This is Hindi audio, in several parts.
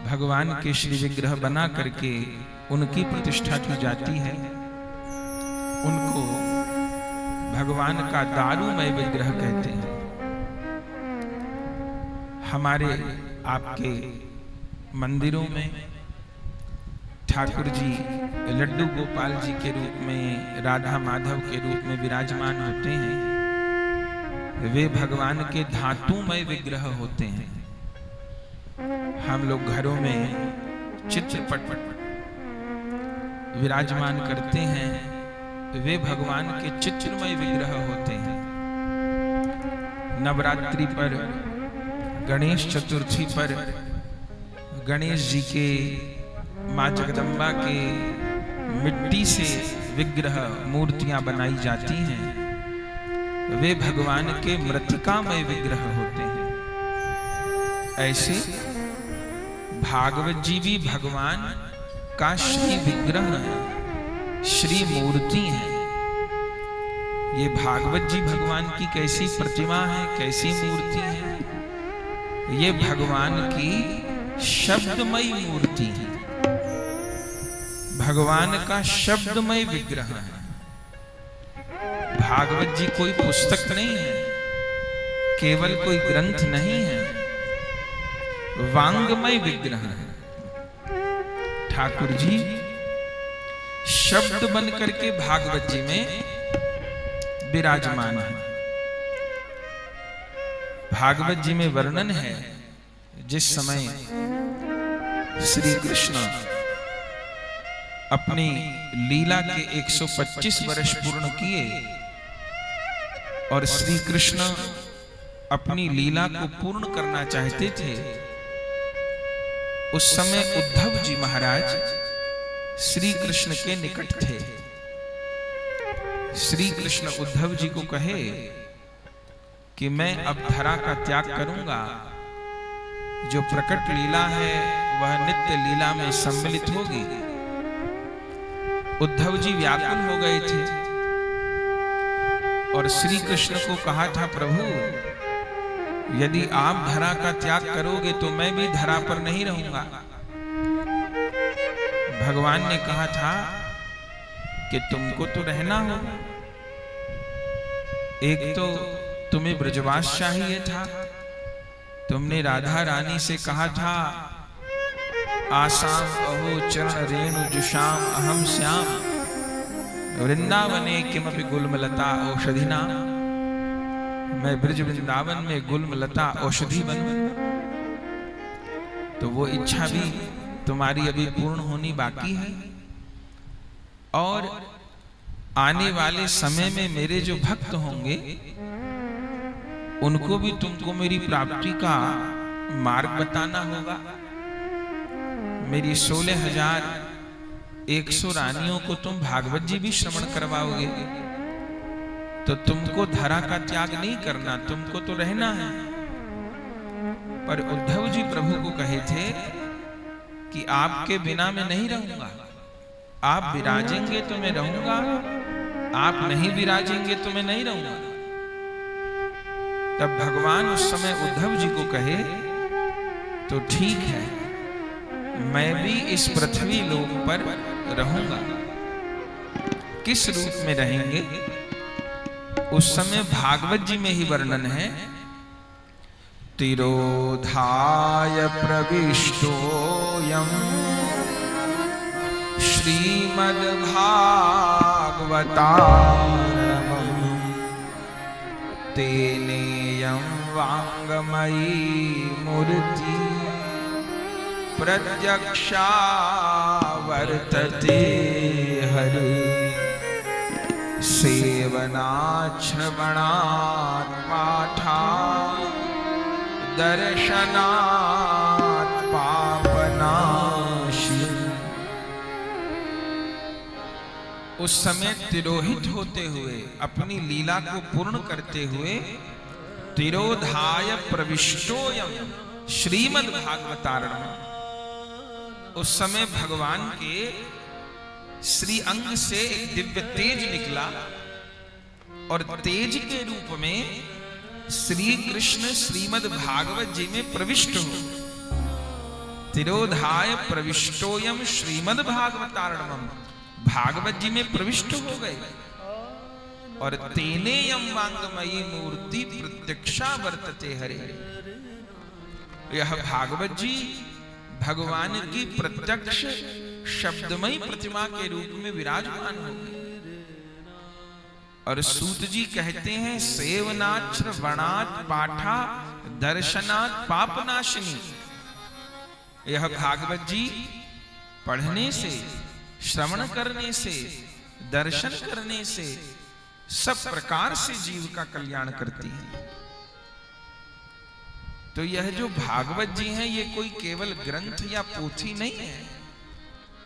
भगवान के श्री विग्रह बना करके उनकी प्रतिष्ठा की जाती है। उनको भगवान का दारूमय विग्रह कहते हैं। हमारे आपके मंदिरों में ठाकुर जी लड्डू गोपाल जी के रूप में, राधा माधव के रूप में विराजमान होते हैं। वे भगवान के धातुमय विग्रह होते हैं। हम लोग घरों में चित्रपट विराजमान करते हैं, वे भगवान के चित्रमय विग्रह होते हैं। नवरात्रि पर, गणेश चतुर्थी पर गणेश जी के, माँ जगदम्बा के मिट्टी से विग्रह मूर्तियां बनाई जाती हैं। वे भगवान के मृत्तिकामय विग्रह होते हैं। ऐसे भागवत जी भी भगवान का श्री विग्रह है, श्री मूर्ति है। ये भागवत जी भगवान की कैसी प्रतिमा है, कैसी मूर्ति है? ये भगवान की शब्दमयी मूर्ति है, भगवान का शब्दमय विग्रह है। भागवत जी कोई पुस्तक नहीं है, केवल कोई ग्रंथ नहीं है, वांगमय विग्रह है। ठाकुर जी शब्द बन करके भागवत जी में विराजमान है। भागवत जी में वर्णन है, जिस समय श्री कृष्ण अपनी लीला के 125 वर्ष पूर्ण किए और श्री कृष्ण अपनी लीला को पूर्ण करना चाहते थे, उस समय उद्धव जी महाराज श्री कृष्ण के निकट थे। श्री कृष्ण उद्धव जी को कहे कि मैं अब धरा का त्याग करूंगा, जो प्रकट लीला है वह नित्य लीला में सम्मिलित होगी। उद्धव जी व्याकुल हो गए थे और श्री कृष्ण को कहा था, प्रभु यदि आप धरा का त्याग करोगे तो मैं भी धरा पर नहीं रहूंगा। भगवान ने कहा था कि तुमको तो रहना होगा। एक तो तुम्हें ब्रजवास चाहिए था, तुमने राधा रानी से कहा था, आसाम अहो चरण रेणु जुषाम अहम श्याम वृंदावने किमपि गुल्मलता औषधिना। मैं ब्रज वृंदावन में गुल्मलता औषधि बनूं। तो वो इच्छा भी तुम्हारी अभी पूर्ण होनी बाकी है। और आने वाले समय में मेरे जो भक्त होंगे उनको भी तुमको मेरी प्राप्ति का मार्ग बताना होगा। मेरी 16,100 रानियों को तुम भागवत जी भी श्रवण करवाओगे, तो तुमको धरा का त्याग नहीं करना, तुमको तो रहना है। पर उद्धव जी प्रभु को कहे थे कि आपके बिना मैं नहीं रहूंगा, आप विराजेंगे तो मैं रहूंगा, आप नहीं विराजेंगे तो मैं नहीं रहूंगा। तब भगवान उस समय उद्धव जी को कहे, तो ठीक है, मैं भी इस पृथ्वी लोक पर रहूंगा। किस रूप में रहेंगे? उस समय भागवत जी में ही वर्णन है, तिरोधाय प्रविष्टोऽयं श्रीमद्भागवतारमं तेनेयं वाङ्मयी मूर्ति प्रत्यक्षा वर्तते हरि। सेवनात् श्रवणात् पाठात् दर्शनात् पापनाशी। उस समय तिरोहित होते हुए, अपनी लीला को पूर्ण करते हुए, तिरोधाय प्रविष्टोऽयं श्रीमद् भागवतारणम्, उस समय भगवान के श्री अंग से एक दिव्य तेज निकला और तेज के रूप में श्री कृष्ण श्रीमद् भागवत जी में प्रविष्ट हो। तिरोधाय प्रविष्टोयम श्रीमद् भागवतारणम, भागवत जी में प्रविष्ट हो गए और तेने यम वांगमयी मूर्ति प्रत्यक्षा वर्तते हरे। यह भागवत जी भगवान की प्रत्यक्ष शब्दमयी प्रतिमा के रूप में विराजमान हो गए। और सूत जी कहते हैं सेवनाथ श्रवणात् पाठा दर्शनात् पापनाशिनी। यह भागवत जी पढ़ने से, श्रवण करने से, दर्शन करने से सब प्रकार से जीव का कल्याण करती है। तो यह जो भागवत जी हैं ये कोई केवल ग्रंथ या पोथी नहीं है,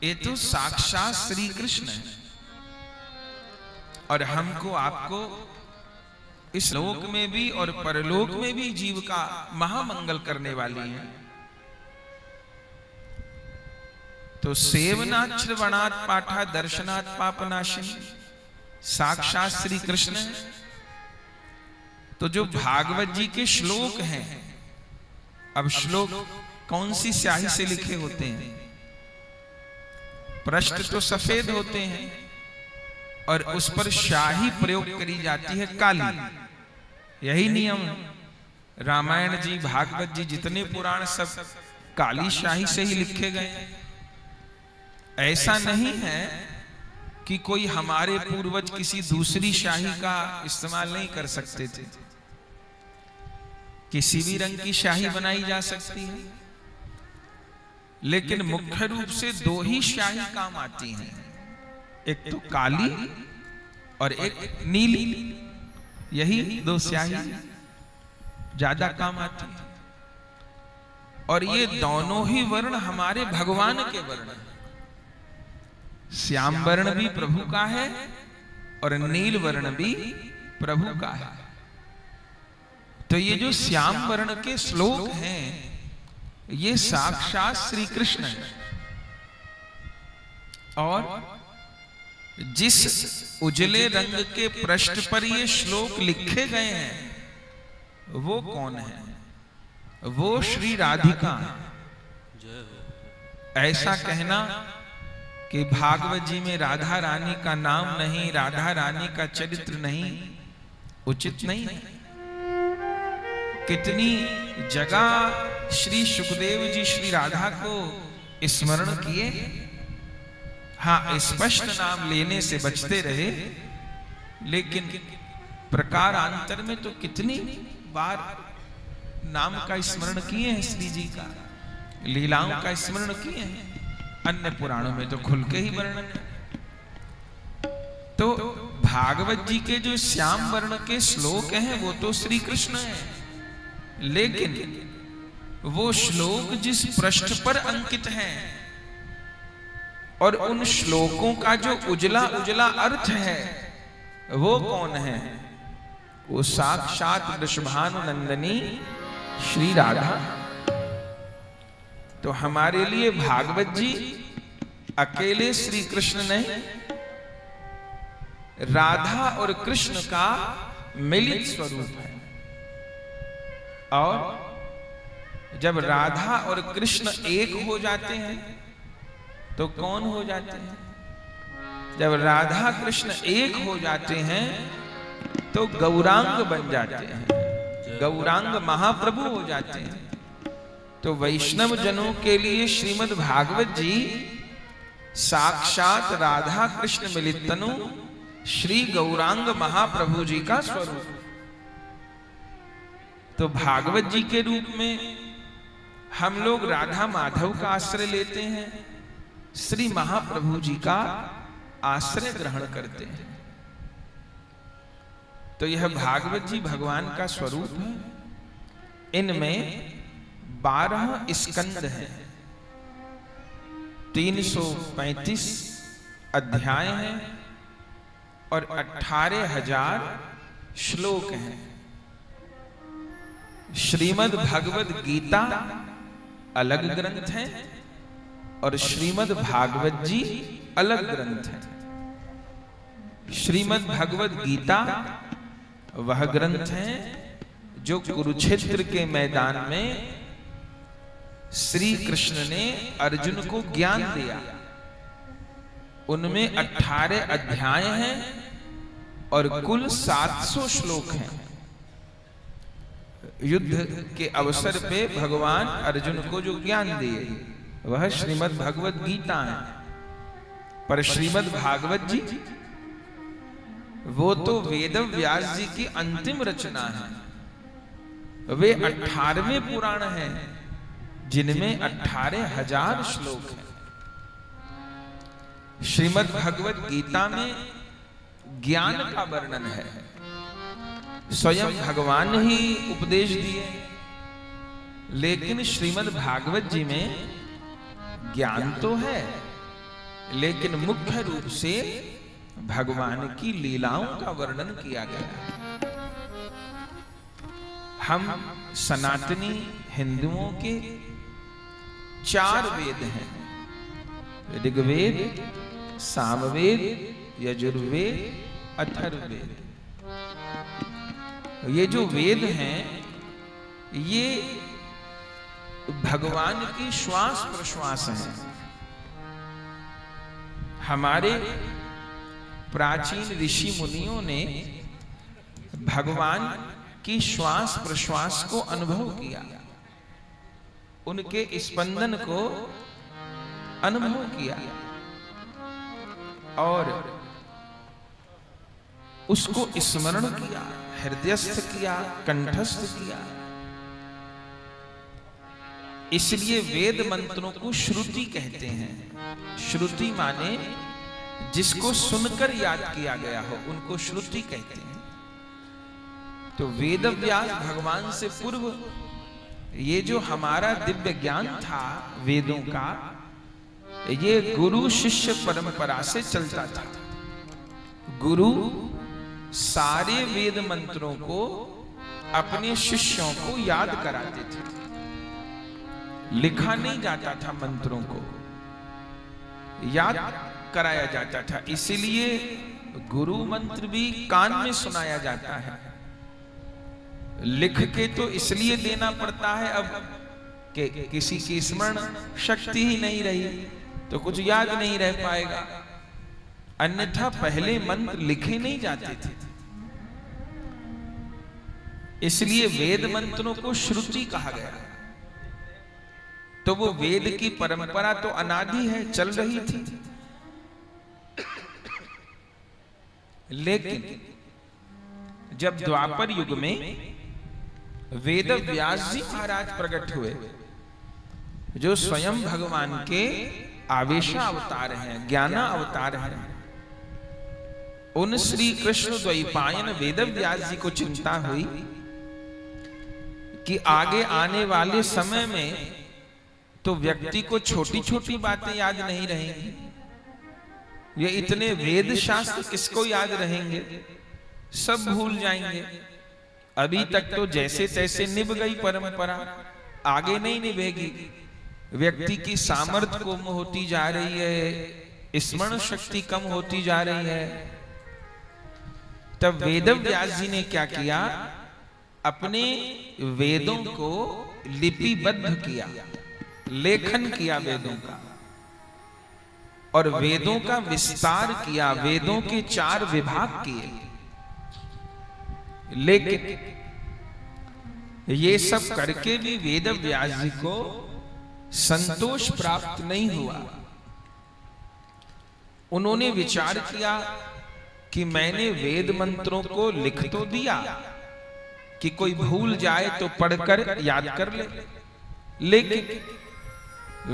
ये तो साक्षात श्री कृष्ण है। और हमको आपको इस लोक में भी और परलोक में भी जीव का महामंगल करने वाली है। तो सेवनाथ श्रवणात् पाठा दर्शनात् पापनाशिनी, साक्षात श्री कृष्ण है। तो जो भागवत जी के श्लोक हैं, अब श्लोक कौन सी स्याही से लिखे होते हैं? पृष्ठ तो सफेद होते हैं और उस पर शाही प्रयोग करी जाती है काली। यही नियम रामायण जी, भागवत जी, जितने पुराण सब काली शाही से ही लिखे गए। ऐसा नहीं है कि कोई हमारे पूर्वज किसी दूसरी शाही का इस्तेमाल नहीं कर सकते थे। किसी भी रंग की शाही बनाई जा सकती है, लेकिन मुख्य रूप से दो ही शाही काम आती हैं, एक तो काली और एक नीली। यही दो स्याही ज्यादा काम आती है। और ये दोनों ही वर्ण हमारे भगवान के वर्ण हैं। श्याम वर्ण भी प्रभु का है और नील वर्ण भी प्रभु का है। तो ये जो श्याम वर्ण के श्लोक हैं ये साक्षात श्री कृष्ण है। और जिस उजले रंग के पृष्ठ पर ये श्लोक लिखे गए हैं वो कौन है? वो श्री राधिका है। ऐसा कहना कि भागवत जी में राधा रानी का नाम नहीं, राधा रानी का चरित्र नहीं, उचित नहीं है। कितनी जगह श्री सुखदेव जी श्री राधा को स्मरण किए, हाँ स्पष्ट नाम लेने से बचते रहे, लेकिन प्रकारांतर में तो कितनी बार नाम का स्मरण किए हैं श्री जी का, लीलाओं का स्मरण किए हैं। अन्य पुराणों में तो खुल के ही वर्णन है। तो भागवत जी के जो श्याम वर्ण के श्लोक हैं वो तो श्री कृष्ण है, लेकिन वो श्लोक जिस पृष्ठ पर अंकित हैं और उन श्लोकों का जो उजला उजला अर्थ है वो कौन है? वो साक्षात वृषभानुनंदनी श्री राधा। तो हमारे लिए भागवत जी अकेले श्री कृष्ण नहीं, राधा और कृष्ण का मिलित स्वरूप है। और जब राधा और कृष्ण एक हो जाते हैं तो कौन हो जाते हैं? जब राधा कृष्ण एक हो जाते हैं तो गौरांग बन जाते हैं, गौरांग महाप्रभु हो जाते हैं। तो वैष्णव जनों के लिए श्रीमद् भागवत जी साक्षात राधा कृष्ण मिलित तनु श्री गौरांग महाप्रभु जी का स्वरूप। तो भागवत जी के रूप में हम लोग राधा माधव का आश्रय लेते हैं, श्री महाप्रभु जी का आश्रय ग्रहण करते हैं। तो यह भागवत जी भगवान का स्वरूप है। इनमें 12 स्कंद हैं, 335 अध्याय हैं और 18,000 श्लोक हैं। श्रीमद् भगवद गीता अलग ग्रंथ है और श्रीमद् भागवत जी अलग ग्रंथ है। श्रीमद् भगवद गीता वह ग्रंथ है जो कुरुक्षेत्र के मैदान में श्री कृष्ण ने अर्जुन को ज्ञान दिया। उनमें 18 अध्याय हैं और कुल 700 श्लोक हैं। युद्ध के अवसर पे भगवान अर्जुन को जो ज्ञान दिए वह श्रीमद् भगवत गीता है। पर श्रीमद् भागवत जी वो तो वेद व्यास जी की अंतिम रचना है। वे 18वें पुराण हैं जिनमें 18,000 श्लोक हैं। श्रीमद् भगवत गीता में ज्ञान का वर्णन है। स्वयं भगवान ही उपदेश दिए, लेकिन श्रीमद् भागवत जी में ज्ञान तो है, लेकिन मुख्य रूप से भगवान की लीलाओं का वर्णन किया गया। हम सनातनी हिंदुओं के 4 वेद हैं, ऋग्वेद, सामवेद, यजुर्वेद, अथर्ववेद। ये जो वेद हैं ये भगवान की श्वास प्रश्वास हैं। हमारे प्राचीन ऋषि मुनियों ने भगवान की श्वास प्रश्वास को अनुभव किया, उनके स्पंदन को अनुभव किया और उसको स्मरण किया, हृदयस्थ किया, कंठस्थ किया। इसलिए वेद मंत्रों को श्रुति कहते हैं। श्रुति माने जिसको सुनकर याद किया गया हो, उनको श्रुति कहते हैं। तो वेद व्यास भगवान से पूर्व ये जो हमारा दिव्य ज्ञान था वेदों का, ये गुरु शिष्य परंपरा से चलता था। गुरु सारे वेद मंत्रों को अपने शिष्यों को याद कराते थे। लिखा नहीं जाता था, मंत्रों को याद कराया जाता था। इसीलिए गुरु मंत्र भी कान में सुनाया जाता है। लिख के तो इसलिए देना पड़ता है अब कि किसी की स्मरण शक्ति ही नहीं रही तो कुछ याद नहीं रह पाएगा। अन्यथा पहले मंत्र लिखे नहीं जाते थे। इसलिए वेद मंत्रों को श्रुति कहा गया। तो वो वेद की परंपरा तो अनादि है, चल रही थी। लेकिन जब द्वापर युग में वेद व्यास जी महाराज प्रकट हुए, जो स्वयं भगवान के आवेशा अवतार हैं, ज्ञाना अवतार हैं, उन श्री कृष्ण द्वैपायन वेद व्यास जी को चिंता हुई कि आगे आने वाले समय में तो व्यक्ति को छोटी छोटी बातें याद नहीं रहेंगी। ये इतने वेद शास्त्र किसको याद रहेंगे, सब भूल जाएंगे। अभी तक तो जैसे तैसे निभ गई परंपरा, आगे नहीं निभेगी। व्यक्ति की सामर्थ्य कम होती जा रही है, स्मरण शक्ति कम होती जा रही है। तब वेद व्यास जी ने क्या किया, अपने वेदों को लिपिबद्ध किया, लेखन किया वेदों का, और वेदों का विस्तार किया। वेदों के 4 विभाग किए। लेकिन ये सब करके भी वेद व्यास जी को संतोष प्राप्त नहीं हुआ। उन्होंने विचार किया कि मैंने वेद मंत्रों को लिख तो दिया कि कोई भूल जाए तो पढ़कर याद कर ले, लेकिन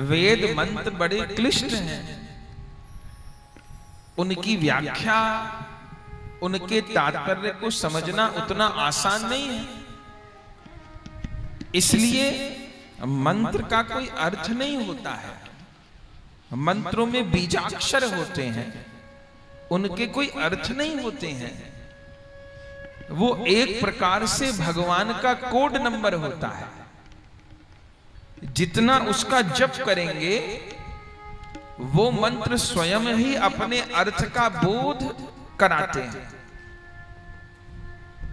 वेद मंत्र बड़े क्लिष्ट हैं। उनकी व्याख्या, उनके तात्पर्य को समझना उतना आसान नहीं है। इसलिए मंत्र का कोई अर्थ नहीं होता है। मंत्रों में बीजाक्षर होते हैं, उनके कोई अर्थ नहीं होते हैं। वो एक प्रकार से भगवान का कोड नंबर होता है। जितना उसका जप करेंगे वो मंत्र स्वयं ही अपने अर्थ का बोध कराते हैं।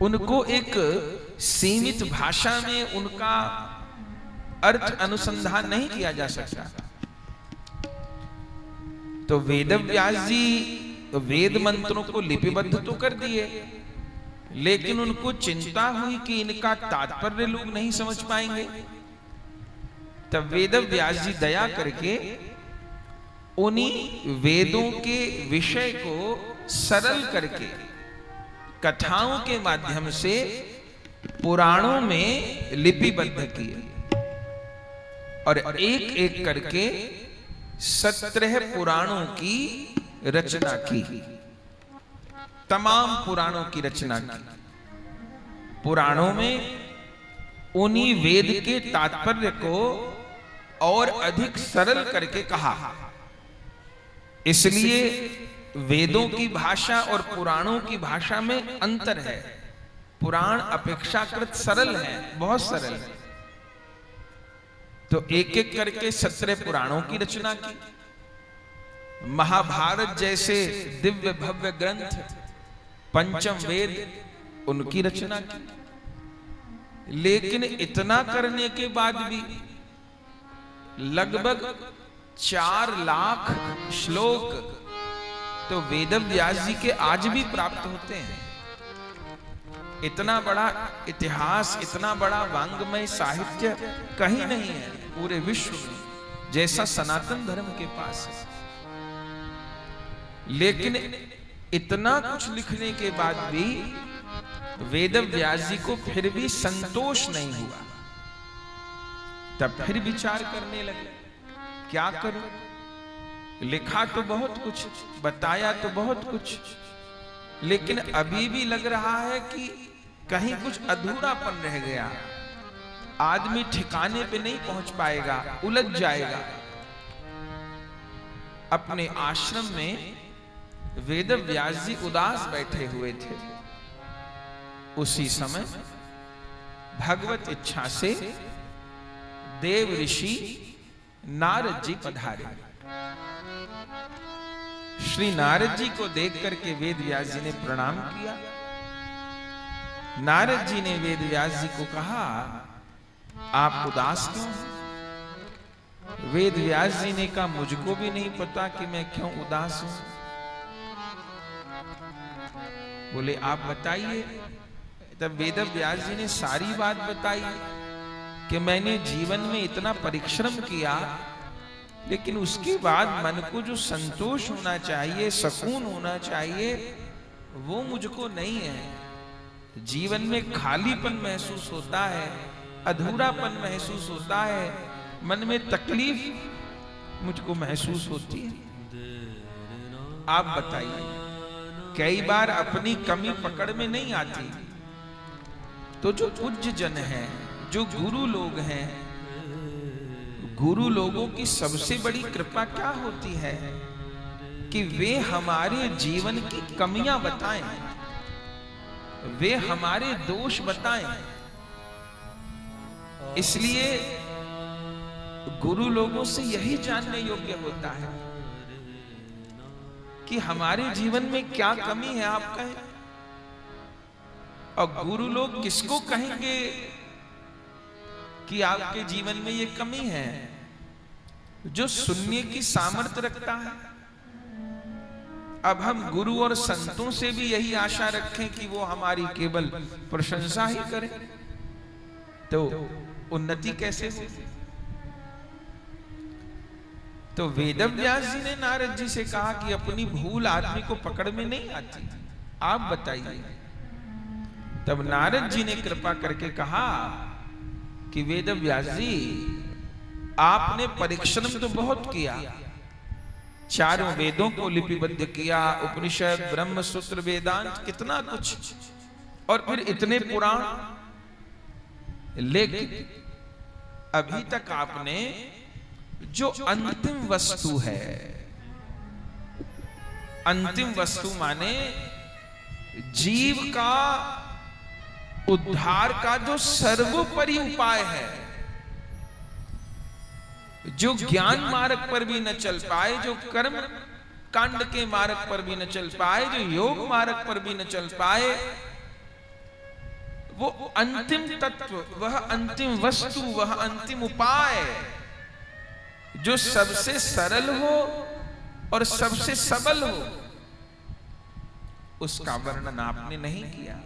उनको एक सीमित भाषा में उनका अर्थ अनुसंधान नहीं किया जा सकता। तो वेदव्यास जी वेद मंत्रों को लिपिबद्ध तो कर दिए, लेकिन उनको चिंता हुई कि इनका तात्पर्य लोग नहीं समझ पाएंगे। तब वेदव्यास जी दया करके उन्हीं वेदों के विषय को सरल करके कथाओं के माध्यम से पुराणों में लिपिबद्ध किए और एक एक करके 17 पुराणों की रचना की। तमाम पुराणों की रचना की। पुराणों में उन्हीं वेद के तात्पर्य को और अधिक सरल करके कहा। इसलिए वेदों की भाषा और पुराणों की भाषा में अंतर है। पुराण अपेक्षाकृत सरल है, बहुत सरल है। तो एक एक करके 17 पुराणों की रचना की। महाभारत जैसे दिव्य भव्य ग्रंथ, पंचम वेद, उनकी रचना की। लेकिन इतना करने के बाद भी लगभग 4 लाख श्लोक तो वेदव्यास जी के आज भी प्राप्त होते हैं। इतना बड़ा इतिहास, इतना बड़ा वांग्मय साहित्य कहीं नहीं है पूरे विश्व में जैसा सनातन धर्म के पास है। लेकिन इतना कुछ लिखने के बाद भी वेदव्यास जी को फिर भी संतोष नहीं हुआ। तब फिर विचार करने लगे, क्या करूं? लिखा तो बहुत कुछ, बताया तो बहुत कुछ, लेकिन अभी भी लग रहा है कि कहीं कुछ अधूरापन रह गया। आदमी ठिकाने पे नहीं पहुंच पाएगा, उलझ जाएगा। अपने आश्रम में वेदव्यास जी उदास बैठे हुए थे। उसी समय भगवत इच्छा से देव ऋषि नारद जी पधारे। श्री नारद जी को देख करके वेदव्यास जी ने प्रणाम किया। नारद जी ने वेदव्यास जी को कहा, आप उदास क्यों हैं? वेदव्यास जी ने कहा, मुझको भी नहीं पता कि मैं क्यों उदास हूं। बोले, आप बताइए। तब वेदव्यास जी ने सारी बात बताई कि मैंने जीवन में इतना परिश्रम किया, लेकिन उसके बाद मन को जो संतोष होना चाहिए, सुकून होना चाहिए, वो मुझको नहीं है। जीवन में खालीपन महसूस होता है, अधूरापन महसूस होता है, मन में तकलीफ मुझको महसूस होती है। आप बताइए। कई बार अपनी कमी पकड़ में नहीं आती, तो जो पूज्य जन हैं, जो गुरु लोग हैं, गुरु लोगों की सबसे बड़ी कृपा क्या होती है कि वे हमारे जीवन की कमियां बताएं, वे हमारे दोष बताएं। इसलिए गुरु लोगों से यही जानने योग्य होता है कि हमारे जीवन में क्या कमी है, आप कहें। और गुरु लोग किसको कहेंगे कि आपके जीवन में ये कमी है? जो सुनने की सामर्थ्य रखता है। अब हम गुरु और संतों से भी यही आशा रखें कि वो हमारी केवल प्रशंसा ही करें, तो उन्नति कैसे हो? तो वेदव्यास जी ने नारद जी से कहा कि अपनी भूल आदमी को पकड़ में नहीं आती, आप बताइए। तब नारद जी ने कृपा करके कहा कि वेदव्यास जी, आपने परिश्रम तो बहुत किया, चारों वेदों को लिपिबद्ध किया, उपनिषद, ब्रह्म सूत्र, वेदांत, कितना कुछ, और फिर इतने पुराण, लेकिन अभी तक आपने जो अंतिम वस्तु है, अंतिम वस्तु माने जीव का उद्धार का जो सर्वोपरि उपाय है, जो ज्ञान मार्ग पर भी न चल पाए, जो कर्म कांड के मार्ग पर भी न चल पाए, जो योग मार्ग पर भी न चल पाए, वो अंतिम तत्व, वह अंतिम वस्तु, वह अंतिम उपाय जो सबसे सरल हो और सबसे सबल हो, उसका वर्णन आपने नहीं किया।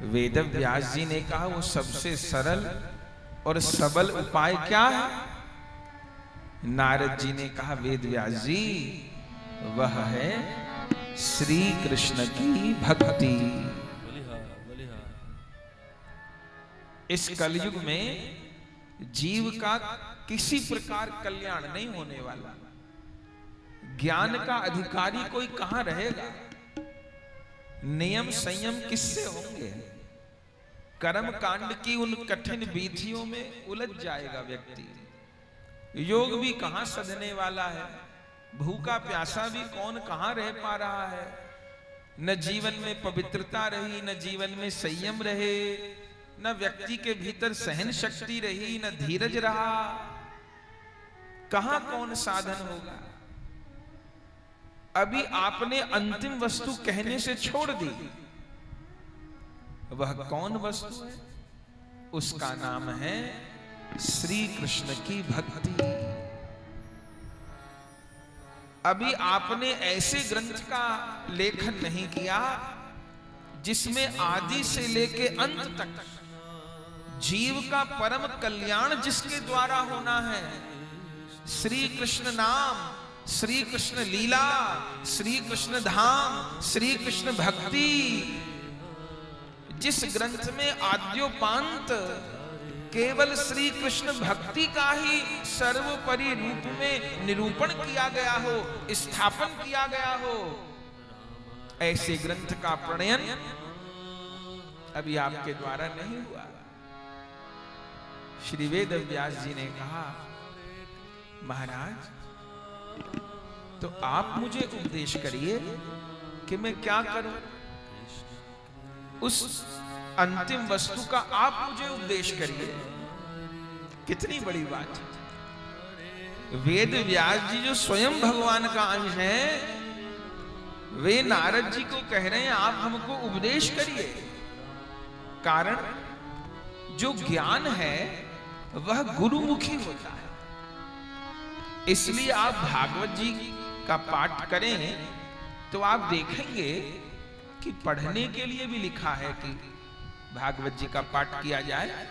वेद व्यास जी ने कहा वो सबसे सरल और सबल उपाय क्या है? नारद जी ने कहा वेद व्यास जी, वह है श्री कृष्ण की भक्ति। इस कलयुग में जीव का किसी प्रकार कल्याण नहीं होने वाला। ज्ञान का अधिकारी कोई कहां रहेगा? नियम संयम किससे होंगे? कर्म कांड की उन कठिन विधियों में उलझ जाएगा व्यक्ति। योग भी कहां सधने वाला है? भूखा प्यासा भी कौन कहां रह पा रहा है? न जीवन में पवित्रता रही, न जीवन में संयम रहे, न व्यक्ति के भीतर सहन शक्ति रही, न धीरज रहा। कहां कौन साधन होगा? अभी आपने अंतिम वस्तु कहने से छोड़ दी। वह कौन वस्तु है? उसका नाम है श्री कृष्ण की भक्ति। अभी आपने ऐसे ग्रंथ का लेखन नहीं किया जिसमें आदि से लेके अंत तक जीव का परम कल्याण जिसके द्वारा होना है, श्री कृष्ण नाम, श्री कृष्ण लीला, श्री कृष्ण धाम, श्री कृष्ण भक्ति, जिस ग्रंथ में आद्योपांत केवल श्री कृष्ण भक्ति का ही सर्वोपरि रूप में निरूपण किया गया हो, स्थापन किया गया हो, ऐसे ग्रंथ का प्रणयन अभी आपके द्वारा नहीं हुआ। श्री वेद व्यास जी ने कहा, महाराज तो आप मुझे उपदेश करिए कि मैं क्या करूं। उस अंतिम वस्तु का आप मुझे उपदेश करिए। कितनी बड़ी बात है। वेद व्यास जी जो स्वयं भगवान का अंश है, वे नारद जी को कह रहे हैं आप हमको उपदेश करिए। कारण जो ज्ञान है वह गुरुमुखी होता है। इसलिए आप भागवत जी का पाठ करें तो आप देखेंगे कि पढ़ने के लिए भी लिखा है कि भागवत जी का पाठ किया जाए,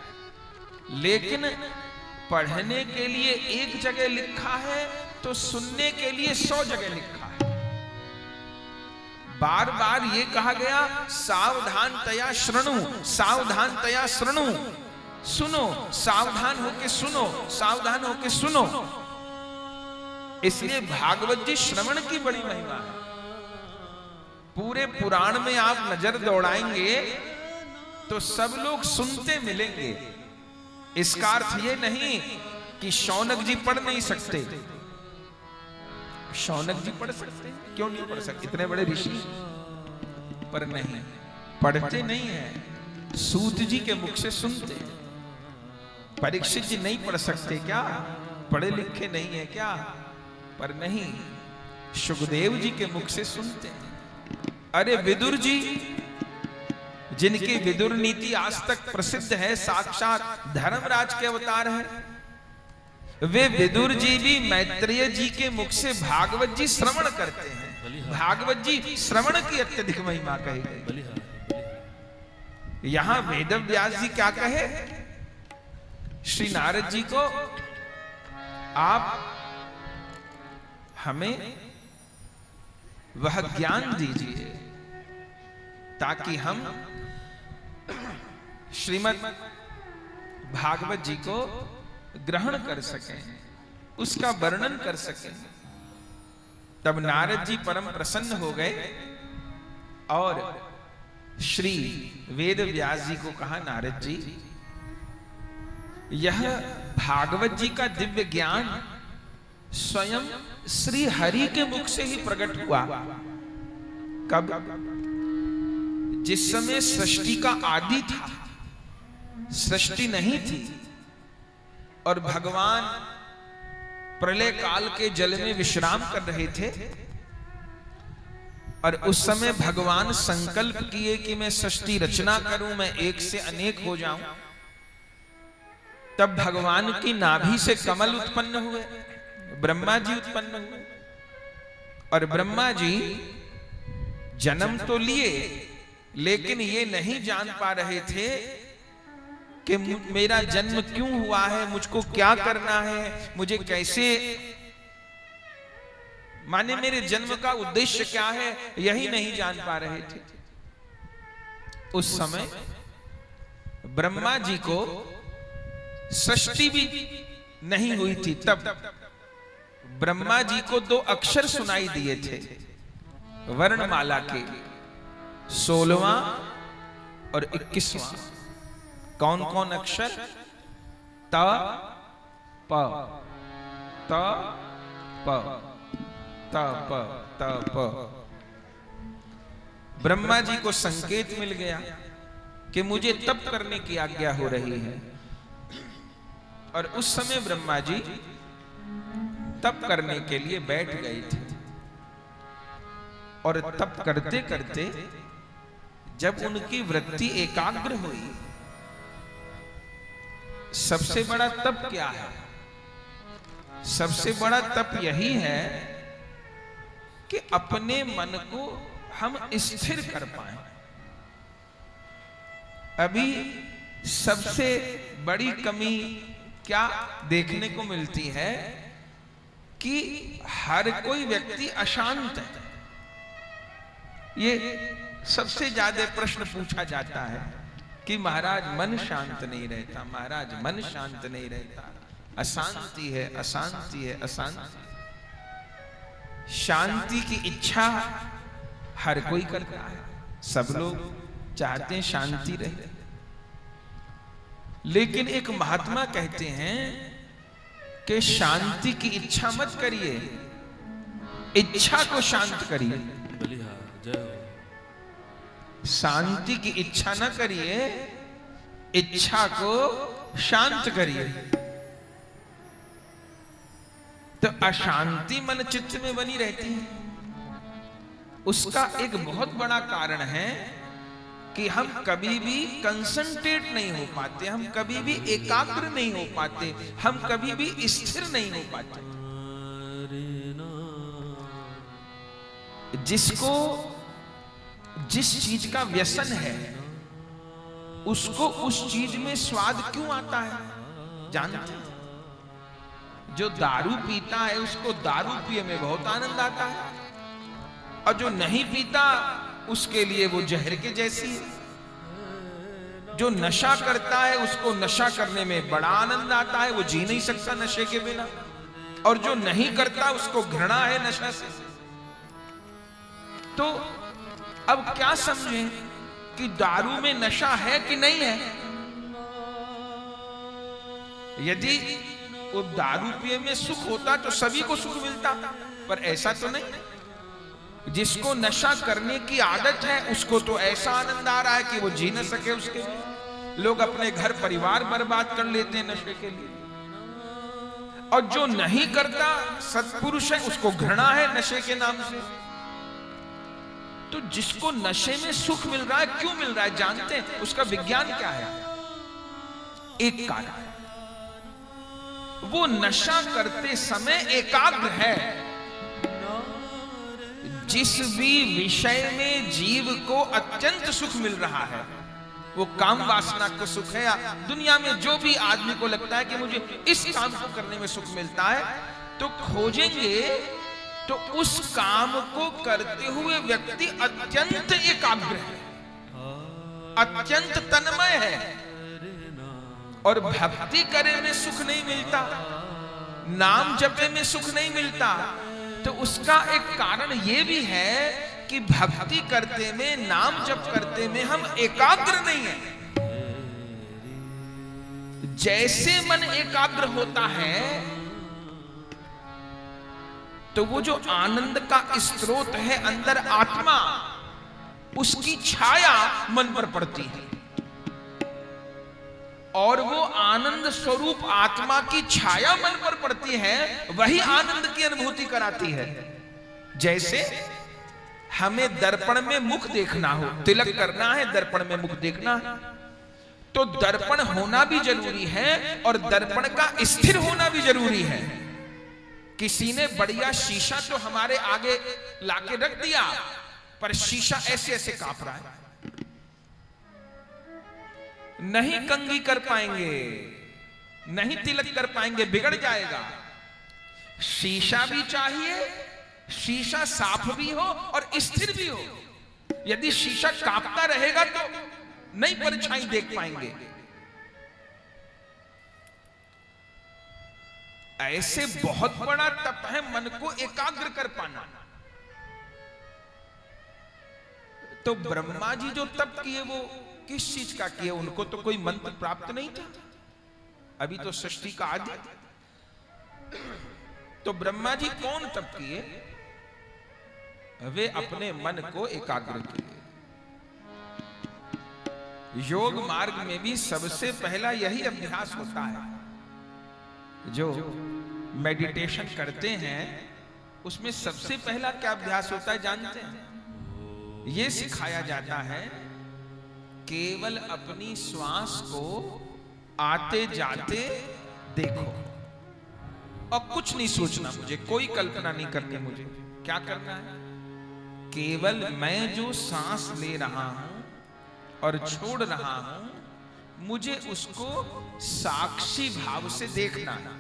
लेकिन पढ़ने के लिए एक जगह लिखा है तो सुनने के लिए 100 जगह लिखा है। बार बार ये कहा गया सावधानतया शृणु, सावधानतया शृणु, सुनो, सावधान होके सुनो, सावधान होके सुनो। इसलिए भागवत जी श्रवण की बड़ी महिमा है। पूरे पुराण में आप नजर दौड़ाएंगे तो सब लोग सुनते मिलेंगे। इसका अर्थ ये नहीं कि शौनक जी पढ़ नहीं सकते। शौनक जी पढ़ सकते हैं, क्यों नहीं पढ़ सकते? इतने बड़े ऋषि, पर नहीं, पढ़ते नहीं है, सूत जी के मुख से सुनते। परीक्षित जी नहीं पढ़ सकते क्या? पढ़े लिखे नहीं है क्या? पर नहीं, सुखदेव जी के मुख से सुनते हैं। अरे विदुर जी, जिनकी विदुर नीति आज तक प्रसिद्ध है, साक्षात धर्मराज के अवतार है, वे विदुर जी भी मैत्रेय जी के मुख से भागवत जी श्रवण करते हैं। भागवत जी श्रवण की अत्यधिक महिमा कही गई। यहां वेद व्यास जी क्या कहे? श्री नारद जी को आप हमें वह ज्ञान दीजिए ताकि हम श्रीमद् भागवत जी को ग्रहण कर सकें, उसका वर्णन कर सकें। तब नारद जी परम प्रसन्न हो गए और श्री वेद व्यास जी को कहा, नारद जी, यह भागवत जी का दिव्य ज्ञान स्वयं श्री हरि के मुख से ही प्रकट हुआ। कब? जिस समय सृष्टि का आदि था, सृष्टि नहीं थी और भगवान प्रलय काल के जल में विश्राम कर रहे थे, और उस समय भगवान संकल्प किए कि मैं सृष्टि रचना करूं, मैं एक से अनेक हो जाऊं। तब भगवान की नाभि से कमल उत्पन्न हुए, ब्रह्मा जी उत्पन्न हुए। और ब्रह्मा जी जन्म तो लिए, लेकिन ये नहीं जान पा रहे थे कि मेरा जन्म क्यों हुआ है, मुझको क्या करना है, मुझे कैसे, माने मेरे जन्म का उद्देश्य क्या है, यही नहीं जान पा रहे थे। उस समय ब्रह्मा जी को सृष्टि भी नहीं हुई थी। तब ब्रह्मा जी को 2 अक्षर सुनाई दिए थे वर्णमाला के, 16वां और 21वां। कौन कौन अक्षर? त प त प त प त प। ब्रह्मा जी को संकेत मिल गया कि मुझे तप करने की आज्ञा हो रही है। और उस समय ब्रह्मा जी तप करने के लिए बैठ गए थे। और तप करते करते जब उनकी वृत्ति एकाग्र हुई, सबसे बड़ा तप क्या है? सबसे बड़ा तप यही है कि अपने मन को हम स्थिर कर पाए। अभी सबसे बड़ी कमी क्या देखने को मिलती है कि हर कोई व्यक्ति अशांत है। ये सबसे ज्यादा प्रश्न पूछा जाता है कि महाराज मन शांत नहीं रहता, महाराज मन शांत नहीं रहता, अशांति है, अशांति है, अशांति। शांति की इच्छा हर कोई करता है, सब लोग चाहते हैं शांति रहे। लेकिन एक महात्मा कहते हैं कि शांति की इच्छा मत करिए, इच्छा को शांत करिए। शांति की इच्छा न करिए, इच्छा को शांत करिए। तो अशांति मन चित्त में बनी रहती है। उसका एक बहुत बड़ा कारण है कि हम कभी भी कंसंट्रेट नहीं हो पाते, हम कभी भी एकाग्र नहीं हो पाते, हम कभी भी स्थिर नहीं हो पाते। जिसको जिस चीज का व्यसन है, उसको उस चीज में स्वाद क्यों आता है जानते हैं? जो दारू पीता है उसको दारू पिए में बहुत आनंद आता है, और जो नहीं पीता उसके लिए वो जहर के जैसी है। जो नशा करता है उसको नशा करने में बड़ा आनंद आता है, वो जी नहीं सकता नशे के बिना। और जो नहीं करता उसको घृणा है नशा से। तो अब क्या समझें कि दारू में नशा है कि नहीं है? यदि वो दारू पिए में सुख होता तो सभी को सुख मिलता, पर ऐसा तो नहीं। जिसको नशा करने की आदत है उसको तो ऐसा आनंद आ रहा है कि वो जी न सके उसके लिए। लोग अपने घर परिवार बर्बाद कर लेते हैं नशे के लिए। और जो नहीं करता सत्पुरुष है उसको घृणा है नशे के नाम से। तो जिसको नशे में सुख मिल रहा है, क्यों मिल रहा है जानते हैं? उसका विज्ञान क्या है? एक कारण, वो नशा करते समय एकाग्र है। जिस भी विषय में जीव को अत्यंत सुख मिल रहा है, वो काम वासना का सुख है। दुनिया में जो भी आदमी को लगता है कि मुझे इस काम को करने में सुख मिलता है, तो खोजेंगे तो उस काम को करते हुए व्यक्ति अत्यंत एकाग्र है, अत्यंत तन्मय है। और भक्ति करे में सुख नहीं मिलता, नाम जपे में सुख नहीं मिलता, तो उसका एक कारण यह भी है कि भक्ति करते में, नाम जप करते में हम एकाग्र नहीं है। जैसे मन एकाग्र होता है तो वो जो आनंद का स्रोत है अंदर आत्मा, उसकी छाया मन पर पड़ती है। और वो आनंद स्वरूप आत्मा की छाया मन पर पड़ती है, वही आनंद की अनुभूति कराती है। जैसे हमें दर्पण में मुख देखना हो, तिलक करना है, दर्पण में मुख देखना है, तो दर्पण होना भी जरूरी है और दर्पण का स्थिर होना भी जरूरी है। किसी ने बढ़िया शीशा तो हमारे आगे लाके रख दिया, पर शीशा ऐसे ऐसे कांप रहा है, नहीं कंघी कर पाएंगे, नहीं तिलक कर पाएंगे, बिगड़ जाएगा। शीशा भी चाहिए, शीशा साफ भी हो और स्थिर भी हो। यदि शीशा कांपता रहेगा तो नहीं परछाई देख पाएंगे। ऐसे बहुत बड़ा तप है मन को एकाग्र कर पाना। तो ब्रह्मा जी जो तप किए वो किस चीज का किए? उनको तो कोई मंत्र प्राप्त नहीं था, अभी तो सृष्टि का आदि। तो ब्रह्मा जी कौन तप किए? वे अपने मन को एकाग्र किए। योग मार्ग में भी सबसे पहला यही अभ्यास होता है। जो मेडिटेशन करते हैं उसमें सबसे पहला क्या अभ्यास होता है जानते हैं? यह सिखाया जाता है केवल अपनी श्वास को आते जाते देखो और कुछ नहीं सोचना, मुझे कोई कल्पना नहीं करनी। मुझे क्या करना है? केवल मैं जो सांस ले रहा हूं और छोड़ रहा हूं, मुझे उसको साक्षी भाव से देखना है।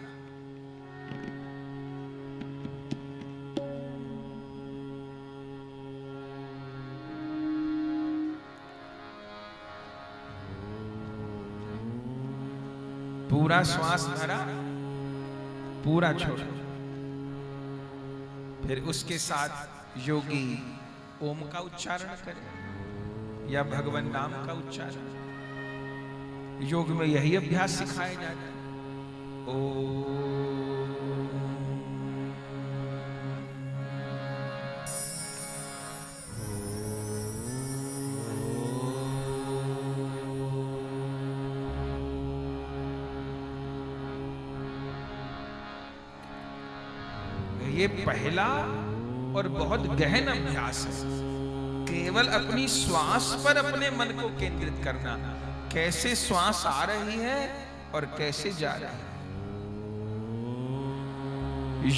पूरा श्वास भरा, पूरा छोड़ा, फिर उसके साथ योगी ओम का उच्चारण करे या भगवान नाम का उच्चारण। योग में यही अभ्यास सिखाया जाता है। ओम ये पहला और बहुत गहन अभ्यास है। केवल अपनी श्वास पर अपने मन को केंद्रित करना, कैसे श्वास आ रही है और कैसे जा रही है।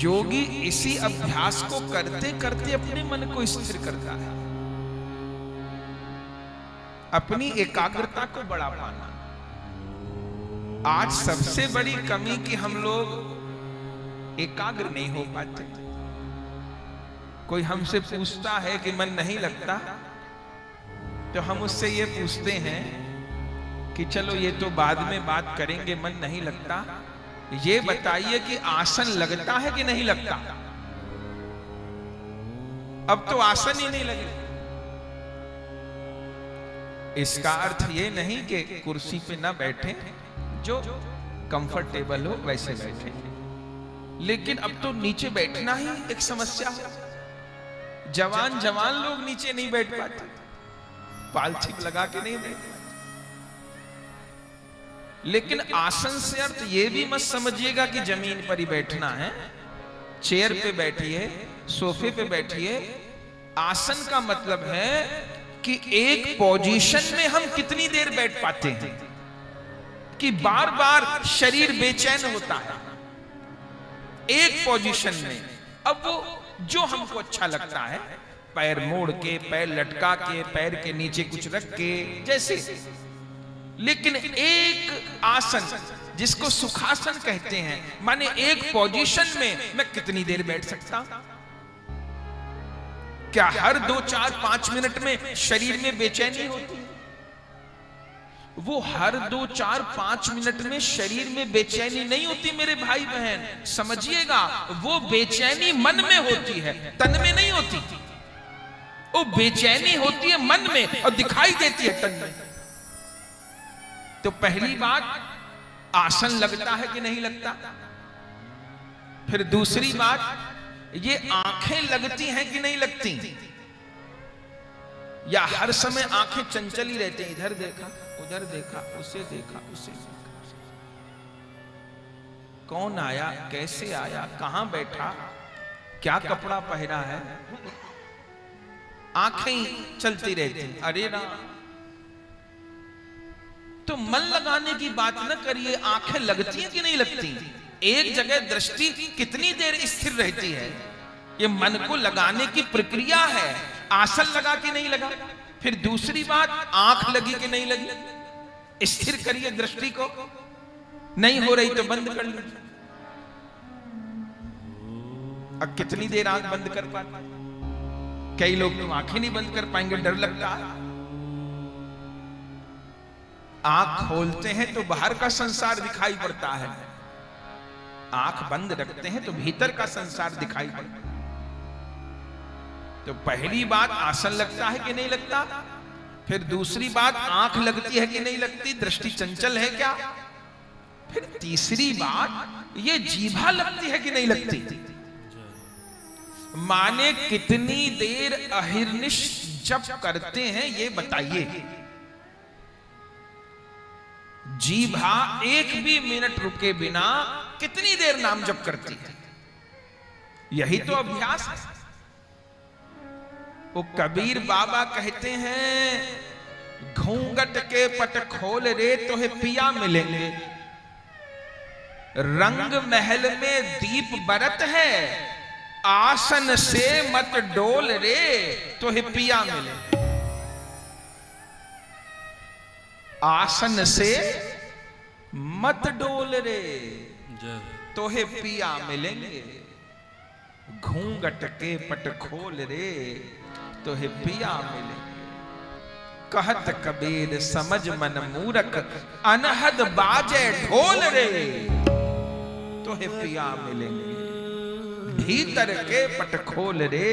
योगी इसी अभ्यास को करते करते अपने मन को स्थिर करता है, अपनी एकाग्रता को बढ़ा पाना। आज सबसे बड़ी कमी कि हम लोग एकाग्र नहीं हो पाते। कोई हमसे पूछता है कि मन नहीं लगता, तो हम उससे ये पूछते हैं कि चलो ये तो बाद में बात करेंगे, मन नहीं लगता, ये बताइए कि आसन लगता है कि नहीं लगता? अब तो आसन ही नहीं लगे। इसका अर्थ ये नहीं कि कुर्सी पे ना बैठे, जो कंफर्टेबल हो वैसे बैठे, लेकिन अब तो नीचे बैठना ही एक समस्या है। जवान जवान लोग नीचे नहीं बैठ पाते, पालथी लगा के नहीं बैठ पाते। लेकिन आसन से अर्थ ये भी मत समझिएगा कि जमीन पर ही बैठना है, चेयर पे बैठिए, सोफे पे बैठिए। आसन का मतलब है कि एक पोजीशन में हम कितनी देर बैठ पाते हैं, कि बार बार शरीर बेचैन होता है एक पोजीशन में। अब वो जो हमको अच्छा लगता है, पैर मोड़ के, पैर लटका के, पैर के नीचे कुछ रख के, जैसे। लेकिन एक आसन जिसको सुखासन कहते हैं, माने एक पोजीशन में मैं कितनी देर बैठ सकता? क्या हर 2, 4, 5 मिनट में शरीर में बेचैनी होती है? वो हर 2, 4, 5 मिनट में शरीर में बेचैनी नहीं होती मेरे भाई बहन, समझिएगा। वो बेचैनी मन में होती है, तन में नहीं होती। वो बेचैनी होती है मन में और दिखाई देती है तन में। तो पहली बात, आसन लगता है कि नहीं लगता। फिर दूसरी बात, ये आंखें लगती हैं कि नहीं लगती, या हर समय आंखें चंचल ही रहती हैं, इधर देखा, उधर देखा, उसे देखा, उसे देखा। कौन आया, कैसे आया, कहां बैठा, क्या कपड़ा पहना है, आंखें चलती रहती, अरे राम। तो मन लगाने की बात न करिए, आंखें लगती हैं कि नहीं लगती? एक जगह दृष्टि कितनी देर स्थिर रहती है? ये मन को लगाने की प्रक्रिया है। आसन लगा कि नहीं लगा? फिर दूसरी बात, आंख लगी कि नहीं लगी? स्थिर करिए दृष्टि को, नहीं हो रही तो बंद कर लीजिए। अब कितनी देर आंख बंद कर पाते? कई लोग तो आंखें नहीं बंद कर पाएंगे, डर लगता है। आंख खोलते हैं तो बाहर का संसार दिखाई पड़ता है, आंख बंद रखते हैं तो भीतर का संसार दिखाई पड़ता है। तो पहली बात, आसन लगता है कि नहीं लगता? फिर दूसरी बात, आंख लगती है कि नहीं लगती? दृष्टि चंचल है क्या? फिर तीसरी बात, ये जीभा लगती है कि नहीं लगती? माने कितनी देर अहिर्निश जप करते हैं ये बताइए। जीभा एक भी मिनट रुके बिना कितनी देर नाम जप करती है? यही तो अभ्यास है। वो कबीर बाबा कहते हैं, घूंघट के पट खोल रे तोहे पिया मिलेंगे, रंग महल में दीप बरत है, आसन से मत डोल रे तोहे पिया मिले। आसन से मत डोल रे तोहे पिया मिलेंगे, घूंघट के पट खोल रे तोहे पिया मिलेंगे। कहत कबीर समझ मन मूरख, अनहद बाजे ढोल रे तोहे पिया मिलेंगे, भीतर के पट खोल रे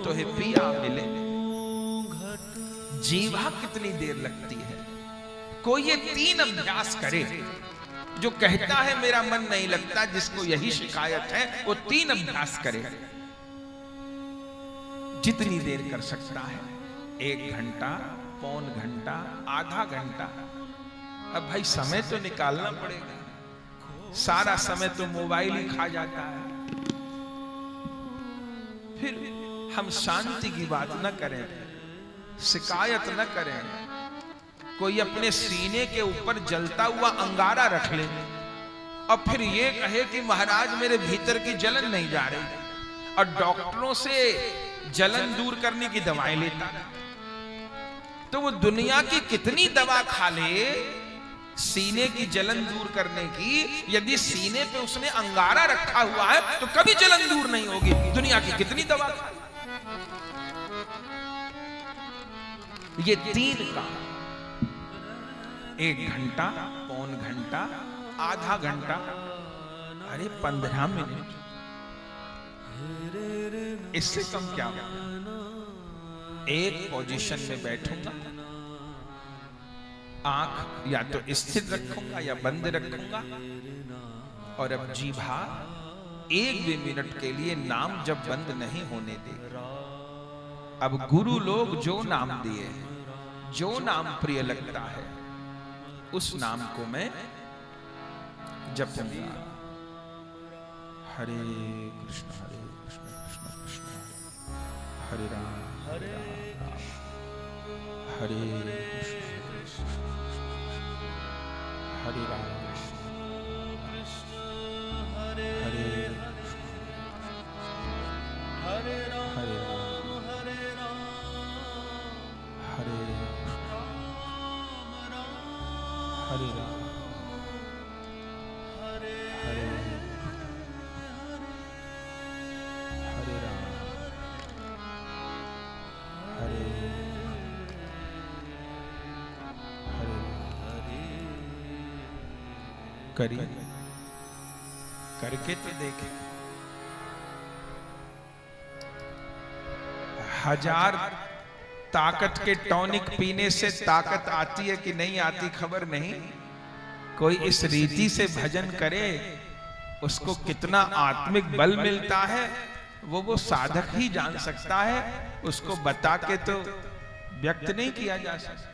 तोहे पिया मिलेंगे। जीवा कितनी देर लगती है? कोई ये 3 अभ्यास करे। जो कहता है मेरा मन नहीं लगता, जिसको यही शिकायत है, वो 3 अभ्यास करे, जितनी देर कर सकता है। 1 घंटा, पौन घंटा, आधा घंटा। अब भाई समय तो निकालना पड़ेगा, सारा समय तो मोबाइल ही खा जाता है। फिर हम शांति की बात न करें, शिकायत न करें। कोई अपने सीने के ऊपर जलता हुआ अंगारा रख ले और फिर ये कहे कि महाराज मेरे भीतर की जलन नहीं जा रही, और डॉक्टरों से जलन दूर करने की दवाएं लेता, तो वो दुनिया की कितनी दवा खा ले सीने की जलन दूर करने की, यदि सीने पे उसने अंगारा रखा हुआ है तो कभी जलन दूर नहीं होगी। दुनिया की कितनी दवा खा ले। ये 3 का 1 घंटा, पौन घंटा, आधा घंटा, अरे 15 मिनट, इससे कम क्या होगा? एक पोजीशन में बैठूंगा, आंख या तो स्थिर रखूंगा या बंद रखूंगा, और अब जीभा 1 भी मिनट के लिए नाम जब बंद नहीं होने देगा। अब गुरु लोग जो नाम दिए, जो नाम प्रिय लगता है, उस नाम को मैं जपूंगा। हरे कृष्ण कृष्ण कृष्ण हरे राम हरे राम हरे कृष्ण हरे राम हरे हरे राम हरे राम हरे हरे राम हरे हरे हरे राम हरे हरे करिए, करके तो देखे। 1000 ताकत के टॉनिक पीने से ताकत आती है कि नहीं आती खबर नहीं। कोई इस रीति से भजन करे, उसको कितना आत्मिक बल मिलता है वो साधक ही जान सकता है। उसको बता के तो व्यक्त नहीं किया जा सकता।